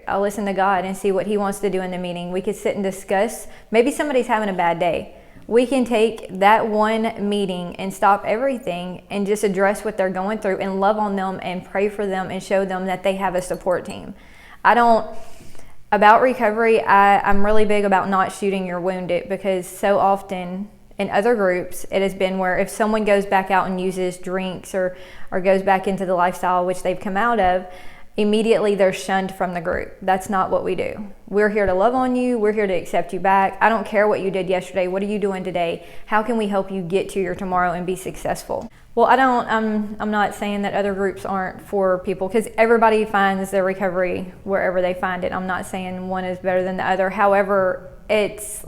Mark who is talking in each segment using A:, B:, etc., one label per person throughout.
A: I'll listen to God and see what He wants to do in the meeting. We could sit and discuss. Maybe somebody's having a bad day. We can take that one meeting and stop everything and just address what they're going through and love on them and pray for them and show them that they have a support team. About recovery, I'm really big about not shooting your wounded, because so often in other groups, it has been where if someone goes back out and uses drinks or goes back into the lifestyle which they've come out of, immediately they're shunned from the group. That's not what we do. We're here to love on you. We're here to accept you back. I don't care what you did yesterday. What are you doing today? How can we help you get to your tomorrow and be successful? Well, I'm not saying that other groups aren't for people, because everybody finds their recovery wherever they find it. I'm not saying one is better than the other. However, it's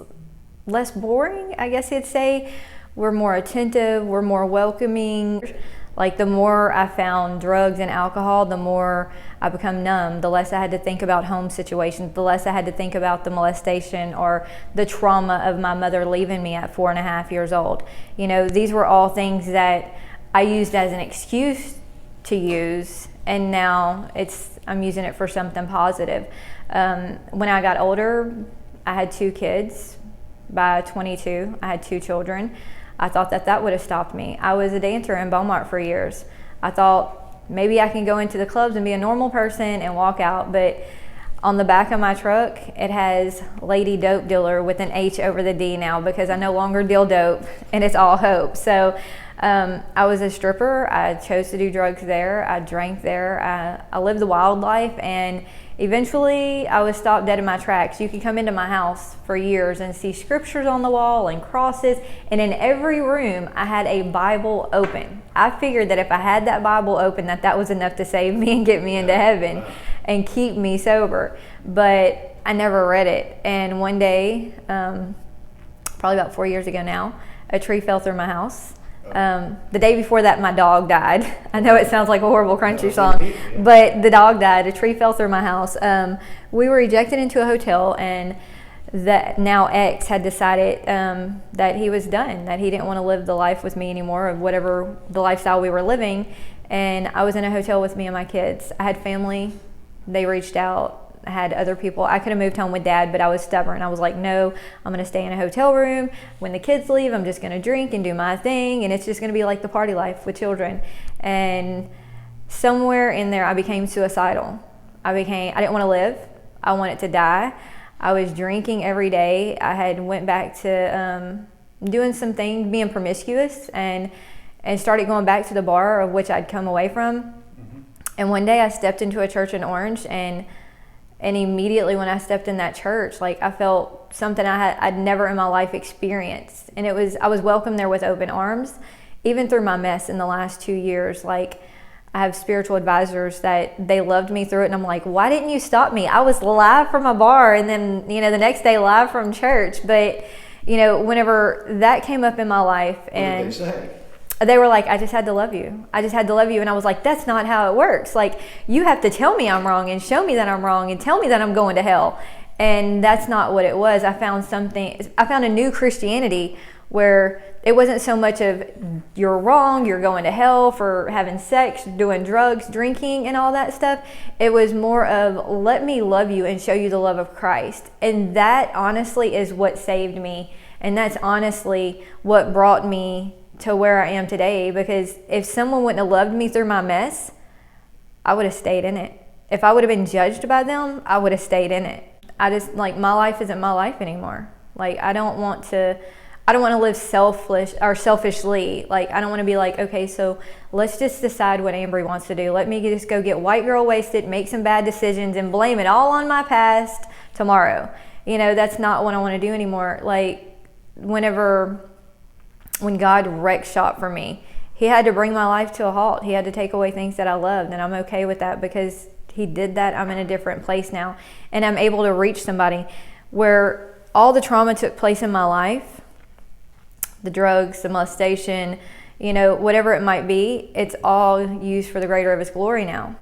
A: less boring, I guess you'd say. We're more attentive, we're more welcoming. Like, the more I found drugs and alcohol, the more I become numb, the less I had to think about home situations, the less I had to think about the molestation or the trauma of my mother leaving me at 4.5 years old. You know, these were all things that I used as an excuse to use, and now I'm using it for something positive. When I got older, I had 2 kids. By 22, I had 2 children. I thought that would have stopped me. I was a dancer in Beaumont for years. I thought maybe I can go into the clubs and be a normal person and walk out, but on the back of my truck, it has Lady Dope Dealer with an H over the D now, because I no longer deal dope and it's all hope. So I was a stripper. I chose to do drugs there. I drank there. I lived the wild life, and eventually I was stopped dead in my tracks. You could come into my house for years and see scriptures on the wall and crosses, and in every room I had a Bible open. I figured that if I had that Bible open, that was enough to save me and get me into heaven and keep me sober. But I never read it. And one day, probably about 4 years ago now, a tree fell through my house. The day before that, my dog died. I know it sounds like a horrible country song, but the dog died. A tree fell through my house. We were ejected into a hotel, and that now ex had decided that he was done, that he didn't want to live the life with me anymore, of whatever the lifestyle we were living. And I was in a hotel with me and my kids. I had family. They reached out. I had other people. I could have moved home with Dad, but I was stubborn. I was like, no, I'm going to stay in a hotel room. When the kids leave, I'm just going to drink and do my thing, and it's just going to be like the party life with children. And somewhere in there, I became suicidal. I didn't want to live. I wanted to die. I was drinking every day. I had went back to doing some things, being promiscuous, and started going back to the bar of which I'd come away from. Mm-hmm. And one day I stepped into a church in Orange, and immediately when I stepped in that church, like, I felt something I'd never in my life experienced. And I was welcomed there with open arms, even through my mess in the last 2 years. Like, I have spiritual advisors that they loved me through it, and I'm like, why didn't you stop me? I was live from a bar, and then, the next day live from church. But, whenever that came up in my life, and
B: what did they say?
A: They were like, I just had to love you. I just had to love you. And I was like, that's not how it works. Like, you have to tell me I'm wrong and show me that I'm wrong and tell me that I'm going to hell. And that's not what it was. I found a new Christianity where it wasn't so much of you're wrong, you're going to hell for having sex, doing drugs, drinking, and all that stuff. It was more of, let me love you and show you the love of Christ. And that honestly is what saved me. And that's honestly what brought me to where I am today, because if someone wouldn't have loved me through my mess, I would have stayed in it. If I would have been judged by them, I would have stayed in it. I just, like, my life isn't my life anymore. Like, I don't want to live selfishly. Like, I don't want to be like, okay, so let's just decide what Ambry wants to do. Let me just go get white girl wasted, make some bad decisions, and blame it all on my past tomorrow. That's not what I want to do anymore. Like, when God wrecked shop for me, He had to bring my life to a halt. He had to take away things that I loved, and I'm okay with that, because He did that. I'm in a different place now, and I'm able to reach somebody where all the trauma took place in my life, the drugs, the molestation, whatever it might be, it's all used for the greater of His glory now.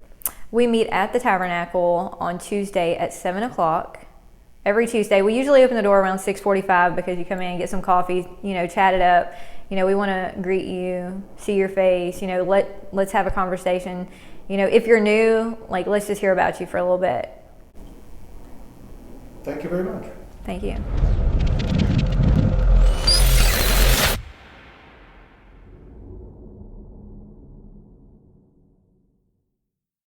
A: We meet at the Tabernacle on Tuesday at 7 o'clock. Every Tuesday. We usually open the door around 6:45, because you come in and get some coffee, chat it up. We want to greet you, see your face, let's have a conversation. If you're new, like, let's just hear about you for a little bit.
B: thank you very much.
A: Thank you.